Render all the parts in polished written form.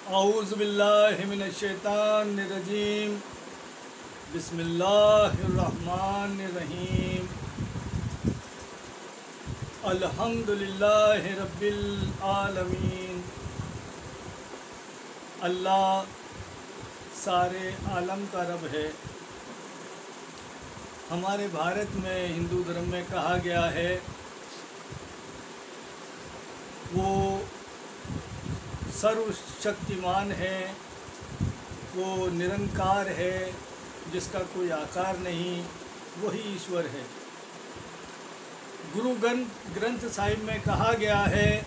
औज़ु बिल्लाहि मिनश्शैतानिर्रजीम बिस्मिल्लाहिर्रहमानिर्रहीम अल्हम्दुलिल्लाहि रब्बिल आलमीन। अल्लाह सारे आलम का रब है। हमारे भारत में हिंदू धर्म में कहा गया है वो सर्वशक्तिमान है, वो निरंकार है, जिसका कोई आकार नहीं, वही ईश्वर है। गुरु ग्रंथ साहिब में कहा गया है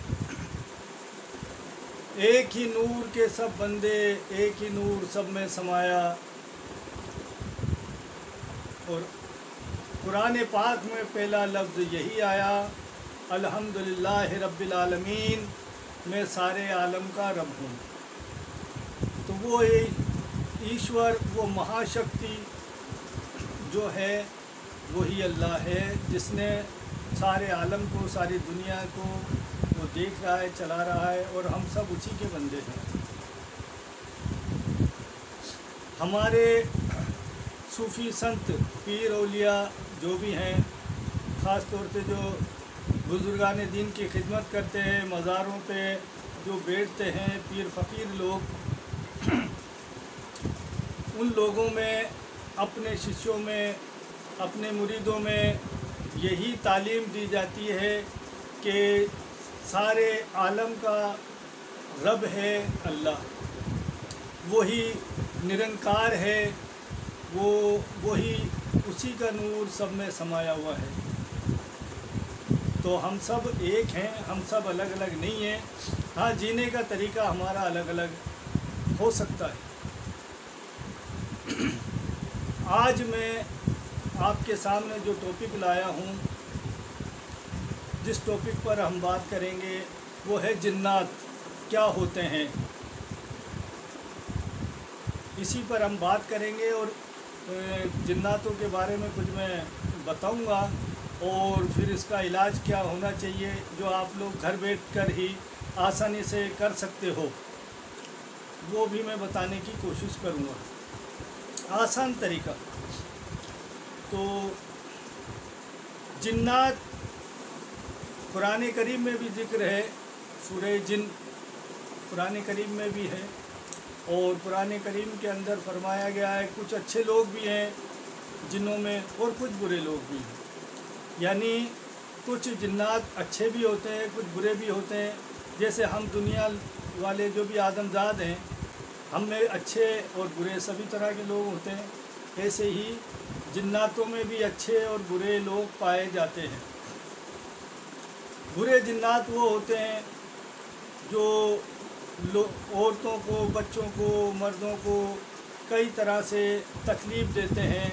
एक ही नूर के सब बंदे, एक ही नूर सब में समाया। और कुरान पाक में पहला लफ्ज़ यही आया, अल्हम्दुलिल्लाहि रब्बिल आलमीन, मैं सारे आलम का रब हूँ। तो वो ईश्वर, वो महाशक्ति जो है वही अल्लाह है, जिसने सारे आलम को, सारी दुनिया को वो देख रहा है, चला रहा है, और हम सब उसी के बंदे हैं। हमारे सूफ़ी संत, पीर औलिया जो भी हैं, ख़ास तौर पे जो बुज़ुर्गान दीन की खिदमत करते हैं, मज़ारों पे जो बैठते हैं पीर फ़कीर लोग, उन लोगों में, अपने शिष्यों में, अपने मुरीदों में यही तालीम दी जाती है कि सारे आलम का रब है अल्लाह, वही निरंकार है, वही उसी का नूर सब में समाया हुआ है। तो हम सब एक हैं, हम सब अलग अलग नहीं हैं। हाँ, जीने का तरीका हमारा अलग अलग हो सकता है। आज मैं आपके सामने जो टॉपिक लाया हूँ, जिस टॉपिक पर हम बात करेंगे वो है जिन्नात क्या होते हैं। इसी पर हम बात करेंगे और जिन्नातों के बारे में कुछ मैं बताऊंगा, और फिर इसका इलाज क्या होना चाहिए जो आप लोग घर बैठकर ही आसानी से कर सकते हो, वो भी मैं बताने की कोशिश करूंगा। आसान तरीका। तो जिन्नात कुरान करीम में भी जिक्र है, सूरह जिन कुरान करीम में भी है, और कुरान करीम के अंदर फरमाया गया है कुछ अच्छे लोग भी हैं जिन्हों में, और कुछ बुरे लोग भी हैं। यानी कुछ जिन्नात अच्छे भी होते हैं, कुछ बुरे भी होते हैं। जैसे हम दुनिया वाले जो भी आदमजाद हैं, हम में अच्छे और बुरे सभी तरह के लोग होते हैं, ऐसे ही जिन्नातों में भी अच्छे और बुरे लोग पाए जाते हैं। बुरे जिन्नात वो होते हैं जो औरतों को, बच्चों को, मर्दों को कई तरह से तकलीफ़ देते हैं,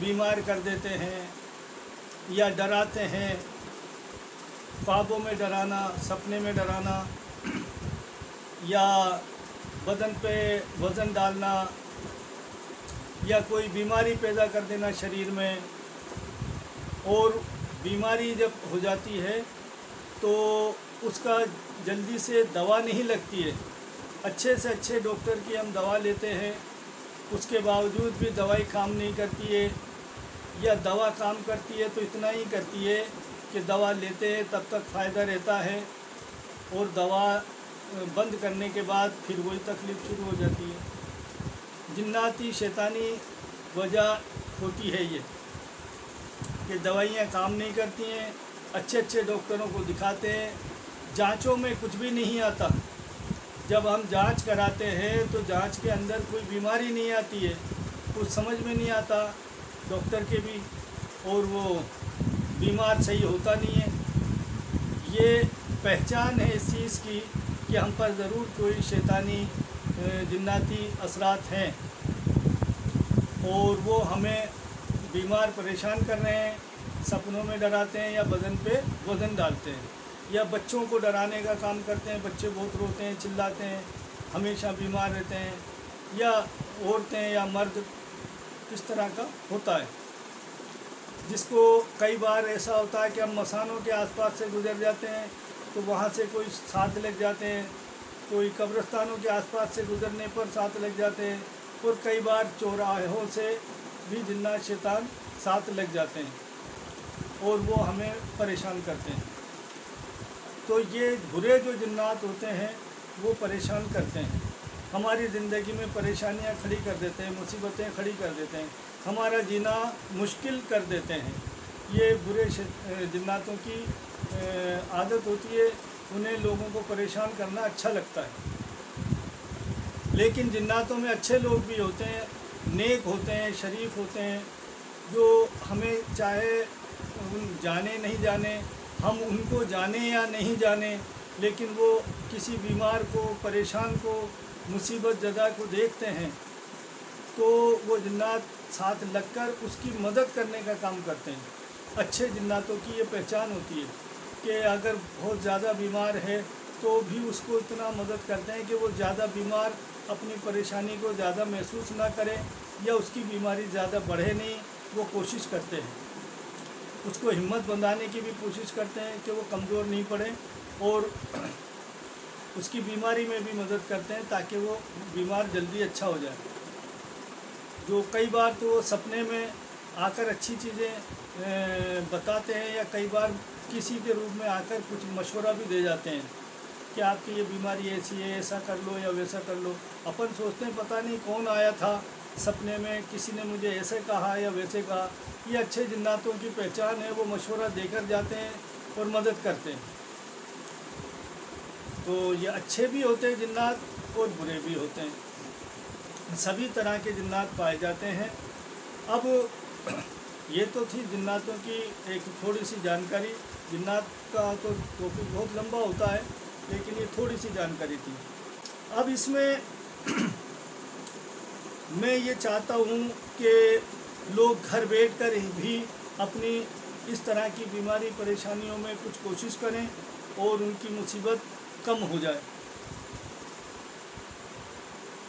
बीमार कर देते हैं या डराते हैं। ख्वाबों में डराना, सपने में डराना, या बदन पे वज़न डालना, या कोई बीमारी पैदा कर देना शरीर में। और बीमारी जब हो जाती है तो उसका जल्दी से दवा नहीं लगती है। अच्छे से अच्छे डॉक्टर की हम दवा लेते हैं, उसके बावजूद भी दवाई काम नहीं करती है, या दवा काम करती है तो इतना ही करती है कि दवा लेते हैं तब तक फ़ायदा रहता है, और दवा बंद करने के बाद फिर वही तकलीफ़ शुरू हो जाती है। जिन्नाती शैतानी वजह होती है ये कि दवाइयाँ काम नहीं करती हैं। अच्छे अच्छे डॉक्टरों को दिखाते हैं, जांचों में कुछ भी नहीं आता। जब हम जांच कराते हैं तो जांच के अंदर कोई बीमारी नहीं आती है, कुछ समझ में नहीं आता डॉक्टर के भी, और वो बीमार सही होता नहीं है। ये पहचान है इस चीज़ की कि हम पर ज़रूर कोई शैतानी जिन्नाती असरात हैं, और वो हमें बीमार परेशान कर रहे हैं, सपनों में डराते हैं, या बदन पे वज़न डालते हैं, या बच्चों को डराने का काम करते हैं। बच्चे बहुत रोते हैं, चिल्लाते हैं, हमेशा बीमार रहते हैं, या औरतें या मर्द, इस तरह का होता है। जिसको कई बार ऐसा होता है कि हम मसानों के आसपास से गुजर जाते हैं तो वहाँ से कोई साथ लग जाते हैं, कोई कब्रिस्तानों के आसपास से गुजरने पर साथ लग जाते हैं, और कई बार चौराहों से भी जिन्नात शैतान साथ लग जाते हैं और वो हमें परेशान करते हैं। तो ये बुरे जो जिन्नात होते हैं वो परेशान करते हैं, हमारी ज़िंदगी में परेशानियां खड़ी कर देते हैं, मुसीबतें खड़ी कर देते हैं, हमारा जीना मुश्किल कर देते हैं। ये बुरे जिन्नातों की आदत होती है, उन्हें लोगों को परेशान करना अच्छा लगता है। लेकिन जिन्नातों में अच्छे लोग भी होते हैं, नेक होते हैं, शरीफ होते हैं, जो हमें चाहे जाने नहीं जाने, हम उनको जाने या नहीं जाने, लेकिन वो किसी बीमार को, परेशान को, मुसीबत ज़दा को देखते हैं तो वो जिन्नात साथ लगकर उसकी मदद करने का काम करते हैं। अच्छे जिन्नातों की ये पहचान होती है कि अगर बहुत ज़्यादा बीमार है तो भी उसको इतना मदद करते हैं कि वो ज़्यादा बीमार अपनी परेशानी को ज़्यादा महसूस ना करें या उसकी बीमारी ज़्यादा बढ़े नहीं, वो कोशिश करते हैं, उसको हिम्मत बंधाने की भी कोशिश करते हैं कि वो कमज़ोर नहीं पड़े, और उसकी बीमारी में भी मदद करते हैं ताकि वो बीमार जल्दी अच्छा हो जाए। जो कई बार तो वो सपने में आकर अच्छी चीज़ें बताते हैं, या कई बार किसी के रूप में आकर कुछ मशवरा भी दे जाते हैं कि आपकी ये बीमारी ऐसी है, ऐसा कर लो या वैसा कर लो। अपन सोचते हैं पता नहीं कौन आया था सपने में, किसी ने मुझे ऐसे कहा या वैसे कहा। ये अच्छे जिन्नातों की पहचान है, वो मशवरा देकर जाते हैं और मदद करते हैं। तो ये अच्छे भी होते हैं जिन्नात और बुरे भी होते हैं, सभी तरह के जिन्नात पाए जाते हैं। अब ये तो थी जिन्नातों की एक थोड़ी सी जानकारी। जिन्नात का तो टॉपिक बहुत लंबा होता है, लेकिन ये थोड़ी सी जानकारी थी। अब इसमें मैं ये चाहता हूँ कि लोग घर बैठकर भी अपनी इस तरह की बीमारी परेशानियों में कुछ कोशिश करें और उनकी मुसीबत कम हो जाए।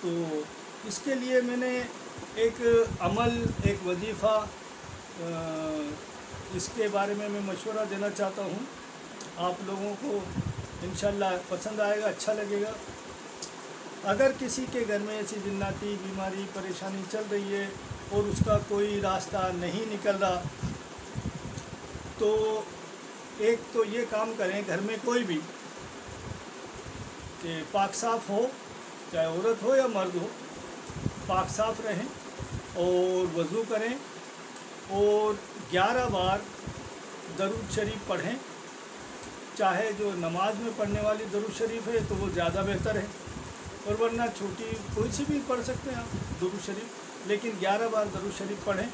तो इसके लिए मैंने एक अमल, एक वजीफ़ा, इसके बारे में मैं मशवरा देना चाहता हूँ। आप लोगों को इंशाल्लाह पसंद आएगा, अच्छा लगेगा। अगर किसी के घर में ऐसी जिन्नाती बीमारी, परेशानी चल रही है और उसका कोई रास्ता नहीं निकल रहा, तो एक तो ये काम करें, घर में कोई भी कि पाक साफ़ हो, चाहे औरत हो या मर्द हो, पाक साफ़ रहें और वज़ू करें और 11 बार दरूद शरीफ पढ़ें। चाहे जो नमाज में पढ़ने वाली दरूद शरीफ है तो वो ज़्यादा बेहतर है, और वरना छोटी कोई सी भी पढ़ सकते हैं आप दरूद शरीफ, लेकिन 11 बार दरूद शरीफ पढ़ें।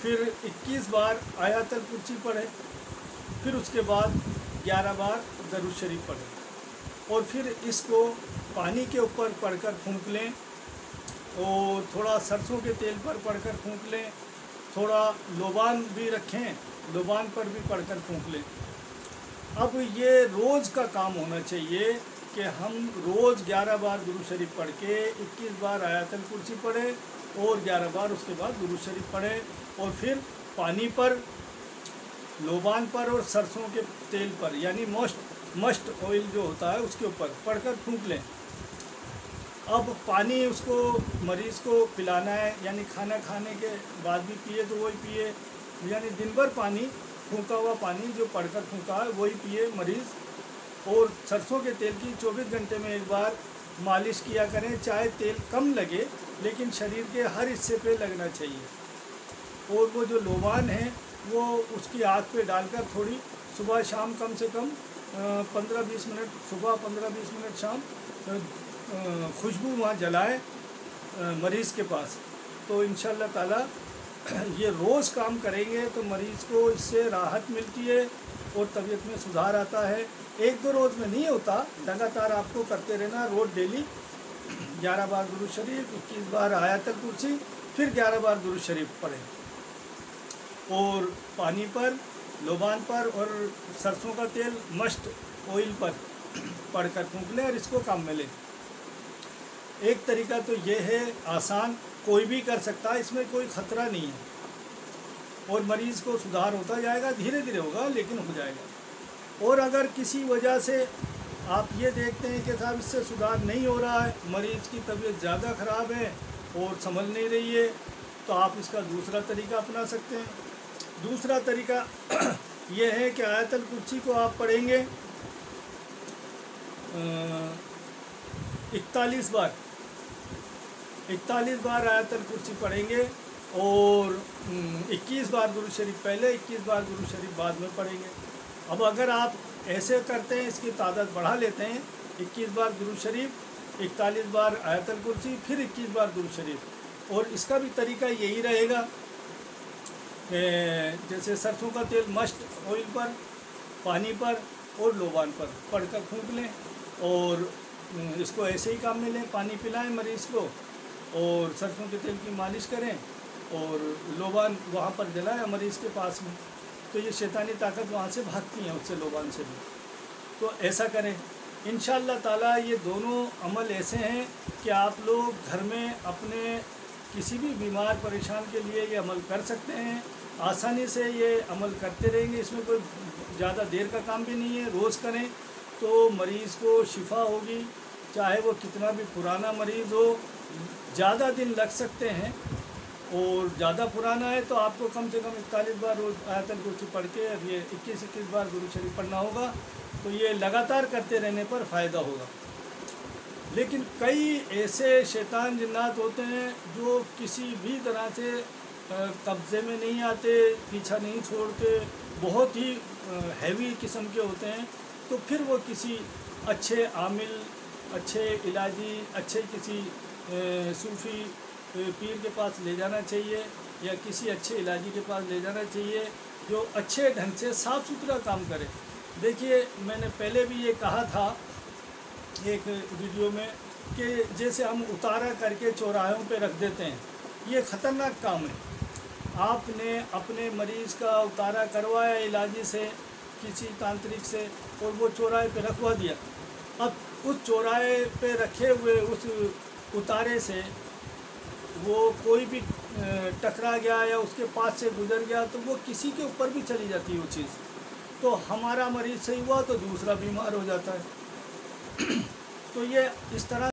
फिर 21 बार आयतुल कुर्सी पढ़ें, फिर उसके बाद 11 बार दरूद शरीफ पढ़ें, और फिर इसको पानी के ऊपर पढ़कर फूंक लें और थोड़ा सरसों के तेल पर पढ़कर फूंक लें। थोड़ा लोबान भी रखें, लोबान पर भी पढ़कर फूंक लें। अब ये रोज़ का काम होना चाहिए कि हम रोज़ 11 बार दुरूद शरीफ पढ़ के 21 बार आयतुल कुर्सी पढ़ें और 11 बार उसके बाद दुरूद शरीफ पढ़ें, और फिर पानी पर, लोबान पर और सरसों के तेल पर, यानी मस्ट ऑयल जो होता है उसके ऊपर पढ़कर फूंक लें। अब पानी उसको मरीज़ को पिलाना है, यानी खाना खाने के बाद भी पिए तो वही पिए, यानी दिन भर पानी, फूंका हुआ पानी जो पढ़कर फूंका है वही पिए मरीज़। और सरसों के तेल की 24 घंटे में एक बार मालिश किया करें। चाहे तेल कम लगे लेकिन शरीर के हर हिस्से पे लगना चाहिए। और वो जो लोबान है वो उसकी आँख पे डालकर थोड़ी सुबह शाम, कम से कम 15-20 मिनट सुबह, 15-20 मिनट शाम खुशबू वहाँ जलाए मरीज़ के पास। तो इंशाअल्लाह ताला ये रोज़ काम करेंगे तो मरीज़ को इससे राहत मिलती है और तबीयत में सुधार आता है। 1-2 रोज़ में नहीं होता, लगातार आपको करते रहना। रोज़ डेली 11 बार दुरूद शरीफ, 21 बार आयतुल कुर्सी, फिर 11 बार दुरूद शरीफ पढ़ें, और पानी पर, लोबान पर और सरसों का तेल मस्ट ऑयल पर पढ़कर फूंक लें और इसको काम में लें। एक तरीका तो ये है आसान, कोई भी कर सकता है, इसमें कोई ख़तरा नहीं है और मरीज़ को सुधार होता जाएगा, धीरे धीरे होगा लेकिन हो जाएगा। और अगर किसी वजह से आप ये देखते हैं कि साहब इससे सुधार नहीं हो रहा है, मरीज़ की तबीयत ज़्यादा ख़राब है और संभल नहीं रही है, तो आप इसका दूसरा तरीका अपना सकते हैं। दूसरा तरीका यह है कि आयतल कुर्सी को आप पढ़ेंगे 41 बार आयतल कुर्सी पढ़ेंगे और 21 बार दुरूद शरीफ पहले, 21 बार दुरूद शरीफ बाद में पढ़ेंगे। अब अगर आप ऐसे करते हैं, इसकी तादाद बढ़ा लेते हैं, 21 बार दुरूद शरीफ, 41 बार आयतल कुर्सी, फिर 21 बार दुरूद शरीफ। और इसका भी तरीका यही रहेगा, जैसे सरसों का तेल मस्ट ऑयल पर, पानी पर और लोबान पर पढ़कर फूंक लें और इसको ऐसे ही काम में लें, पानी पिलाएं मरीज़ को और सरसों के तेल की मालिश करें और लोबान वहाँ पर जलाएं मरीज़ के पास में, तो ये शैतानी ताकत वहाँ से भागती हैं, उससे लोबान से भी। तो ऐसा करें इंशाअल्लाह ताला। ये दोनों अमल ऐसे हैं कि आप लोग घर में अपने किसी भी बीमार परेशान के लिए ये अमल कर सकते हैं, आसानी से ये अमल करते रहेंगे। इसमें कोई ज़्यादा देर का काम भी नहीं है, रोज़ करें तो मरीज़ को शिफा होगी, चाहे वो कितना भी पुराना मरीज़ हो। ज़्यादा दिन लग सकते हैं और ज़्यादा पुराना है तो आपको कम से कम 41 बार रोज़ आयतल कुर्सी पढ़ के ये 21 बार दुरूद शरीफ पढ़ना होगा, तो ये लगातार करते रहने पर फ़ायदा होगा। लेकिन कई ऐसे शैतान जिन्नात होते हैं जो किसी भी तरह से कब्ज़े में नहीं आते, पीछा नहीं छोड़ते, बहुत ही हैवी किस्म के होते हैं, तो फिर वो किसी अच्छे आमिल, अच्छे इलाजी, अच्छे किसी सूफ़ी पीर के पास ले जाना चाहिए या किसी अच्छे इलाजी के पास ले जाना चाहिए जो अच्छे ढंग से साफ़ सुथरा काम करे। देखिए, मैंने पहले भी ये कहा था एक वीडियो में कि जैसे हम उतारा करके चौराहों पे रख देते हैं, ये ख़तरनाक काम है। आपने अपने मरीज़ का उतारा करवाया इलाजी से, किसी तांत्रिक से, और वो चौराहे पे रखवा दिया। अब उस चौराहे पे रखे हुए उस उतारे से वो कोई भी टकरा गया या उसके पास से गुजर गया तो वो किसी के ऊपर भी चली जाती है वो चीज़, तो हमारा मरीज़ सही हुआ तो दूसरा बीमार हो जाता है। तो ये इस तरह